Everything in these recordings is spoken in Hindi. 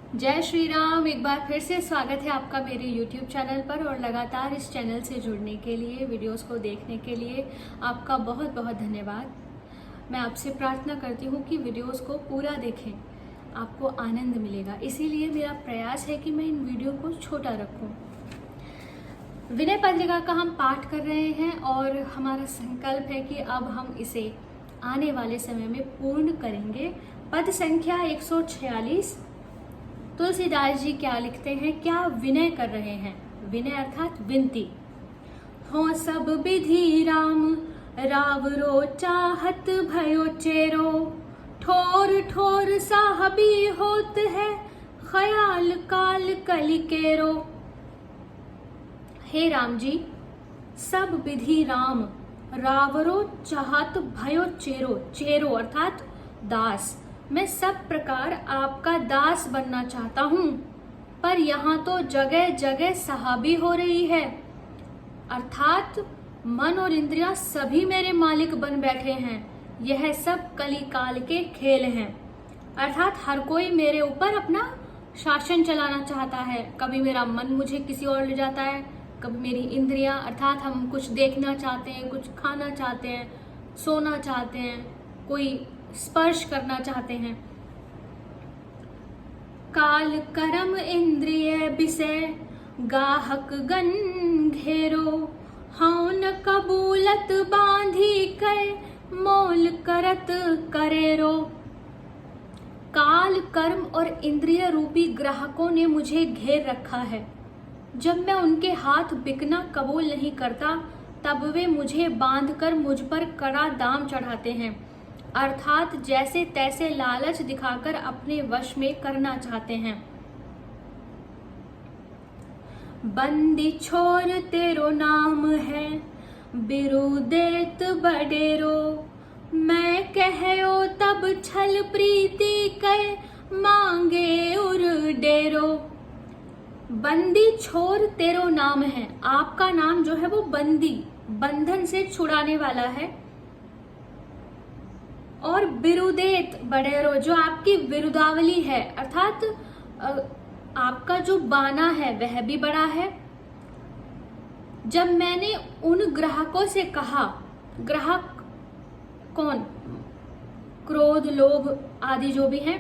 जय श्री राम। एक बार फिर से स्वागत है आपका मेरे YouTube चैनल पर और लगातार इस चैनल से जुड़ने के लिए, वीडियोस को देखने के लिए आपका बहुत बहुत धन्यवाद। मैं आपसे प्रार्थना करती हूँ कि वीडियोस को पूरा देखें, आपको आनंद मिलेगा। इसीलिए मेरा प्रयास है कि मैं इन वीडियो को छोटा रखूँ। विनय पत्रिका का हम पाठ कर रहे हैं और हमारा संकल्प है कि अब हम इसे आने वाले समय में पूर्ण करेंगे। पद संख्या 146। तुलसीदास जी क्या लिखते हैं, क्या विनय कर रहे हैं। विनय अर्थात विनती। हो सब विधि राम रावरो चाहत भयो चेरो, ठोर ठोर साहबी होत है ख्याल काल कलिकेरो। हे राम जी, सब विधि राम रावरो चाहत भयो चेरो। चेरो अर्थात दास। मैं सब प्रकार आपका दास बनना चाहता हूँ, पर यहाँ तो जगह जगह सहाबी हो रही है, अर्थात मन और इंद्रियां सभी मेरे मालिक बन बैठे हैं। यह सब कली काल के खेल हैं, अर्थात हर कोई मेरे ऊपर अपना शासन चलाना चाहता है। कभी मेरा मन मुझे किसी और ले जाता है, कभी मेरी इंद्रियां अर्थात हम कुछ देखना चाहते हैं, कुछ खाना चाहते हैं, सोना चाहते हैं, कोई स्पर्श करना चाहते हैं। काल करम इंद्रिय विषय गाहक गन घेरो, हाँ न कबूलत बांधी कर मोल करत करेरो। काल कर्म और इंद्रिय रूपी ग्राहकों ने मुझे घेर रखा है। जब मैं उनके हाथ बिकना कबूल नहीं करता, तब वे मुझे बांधकर मुझ पर कड़ा दाम चढ़ाते हैं, अर्थात जैसे तैसे लालच दिखाकर अपने वश में करना चाहते हैं। बंदी छोर तेरो नाम है बिरुदेत बडेरो, मैं कहो तब छल प्रीति कर मांगे उर डेरो। बंदी छोर तेरो नाम है, आपका नाम जो है वो बंदी, बंधन से छुड़ाने वाला है। और बिरुदेत बडेरो, जो आपकी विरुदावली है, अर्थात आपका जो बाना है वह भी बड़ा है। जब मैंने उन ग्राहकों से कहा, ग्राहक कौन, क्रोध लोभ आदि जो भी हैं,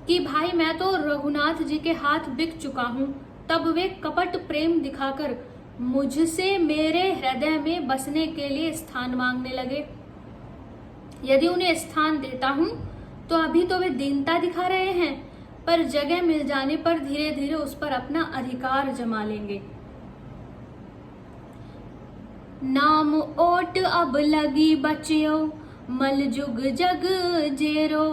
कि भाई मैं तो रघुनाथ जी के हाथ बिक चुका हूं, तब वे कपट प्रेम दिखाकर मुझसे मेरे हृदय में बसने के लिए स्थान मांगने लगे। यदि उन्हें स्थान देता हूं तो अभी तो वे दीनता दिखा रहे हैं, पर जगह मिल जाने पर धीरे धीरे उस पर अपना अधिकार जमा लेंगे। नाम ओट अब लगी बचियो, मल जुग जग जेरो,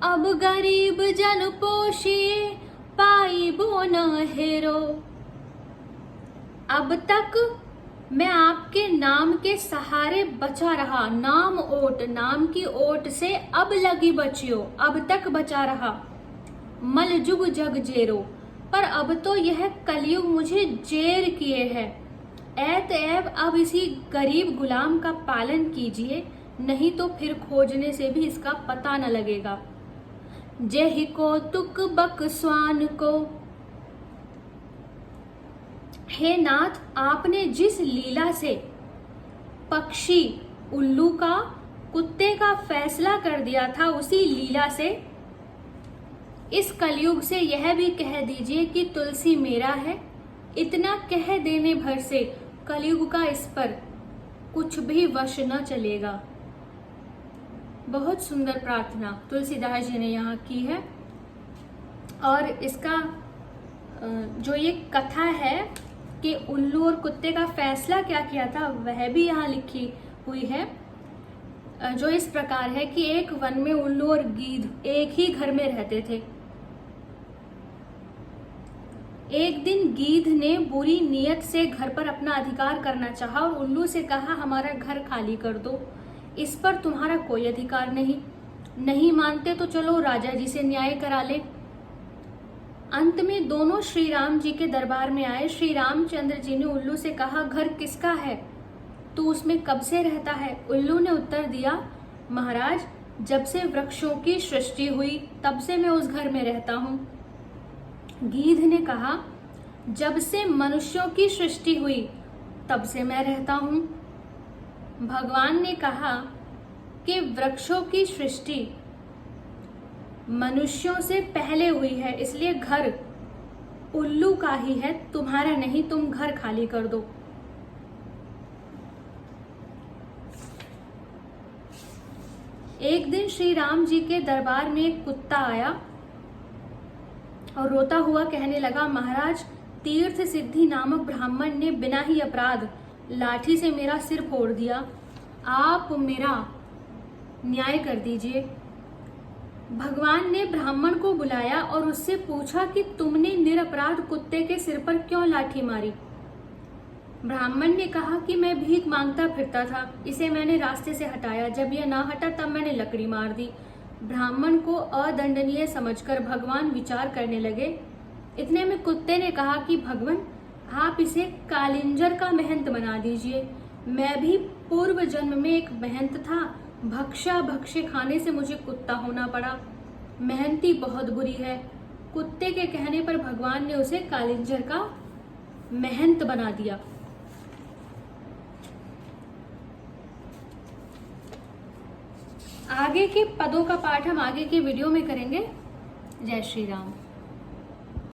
अब गरीब जन पोषिए पाई बो न हेरो। अब तक मैं आपके नाम के सहारे बचा रहा, नाम ओट, नाम की ओट से अब लगी बचियो, अब तक बचा रहा। मल जुग जग जेरो, पर अब तो यह कलयुग मुझे जेर किए है। ऐतऐब अब इसी गरीब गुलाम का पालन कीजिए, नहीं तो फिर खोजने से भी इसका पता न लगेगा। जेहि को तुक बक स्वान को, हे नाथ, आपने जिस लीला से पक्षी उल्लू का कुत्ते का फैसला कर दिया था, उसी लीला से इस कलयुग से यह भी कह दीजिए कि तुलसी मेरा है। इतना कह देने भर से कलयुग का इस पर कुछ भी वश न चलेगा। बहुत सुंदर प्रार्थना तुलसीदास जी ने यहाँ की है। और इसका जो ये कथा है कि उल्लू और कुत्ते का फैसला क्या किया था, वह भी यहाँ लिखी हुई है, जो इस प्रकार है कि एक वन में उल्लू और गीध एक ही घर में रहते थे। एक दिन गीध ने बुरी नीयत से घर पर अपना अधिकार करना चाहा और उल्लू से कहा, हमारा घर खाली कर दो, इस पर तुम्हारा कोई अधिकार नहीं मानते तो चलो राजा जी से न्याय करा ले। अंत में दोनों श्री राम जी के दरबार में आए। श्री रामचंद्र जी ने उल्लू से कहा, घर किसका है, तू उसमें कब से रहता है। उल्लू ने उत्तर दिया, महाराज, जब से वृक्षों की सृष्टि हुई तब से मैं उस घर में रहता हूँ। गीध ने कहा, जब से मनुष्यों की सृष्टि हुई तब से मैं रहता हूं। भगवान ने कहा कि वृक्षों की सृष्टि मनुष्यों से पहले हुई है, इसलिए घर उल्लू का ही है, तुम्हारा नहीं, तुम घर खाली कर दो। एक दिन श्री राम जी के दरबार में एक कुत्ता आया और रोता हुआ कहने लगा, महाराज, तीर्थ सिद्धि नामक ब्राह्मण ने बिना ही अपराध लाठी से मेरा सिर फोड़ दिया, आप मेरा न्याय कर दीजिए। भगवान ने ब्राह्मण को बुलाया और उससे पूछा कि तुमने निरपराध कुत्ते के सिर पर क्यों लाठी मारी। ब्राह्मण ने कहा कि मैं भीख मांगता फिरता था, इसे मैंने रास्ते से हटाया, जब यह ना हटा तब मैंने लकड़ी मार दी। ब्राह्मण को अदंडनीय समझकर भगवान विचार करने लगे। इतने में कुत्ते ने कहा कि भगवान, आप इसे कालिंजर का महंत बना दीजिए। मैं भी पूर्व जन्म में एक महंत था, भक्षा भक्ष्य खाने से मुझे कुत्ता होना पड़ा। मेहनती बहुत बुरी है। कुत्ते के कहने पर भगवान ने उसे कालिंजर का महंत बना दिया। आगे के पदों का पाठ हम आगे के वीडियो में करेंगे। जय श्री राम।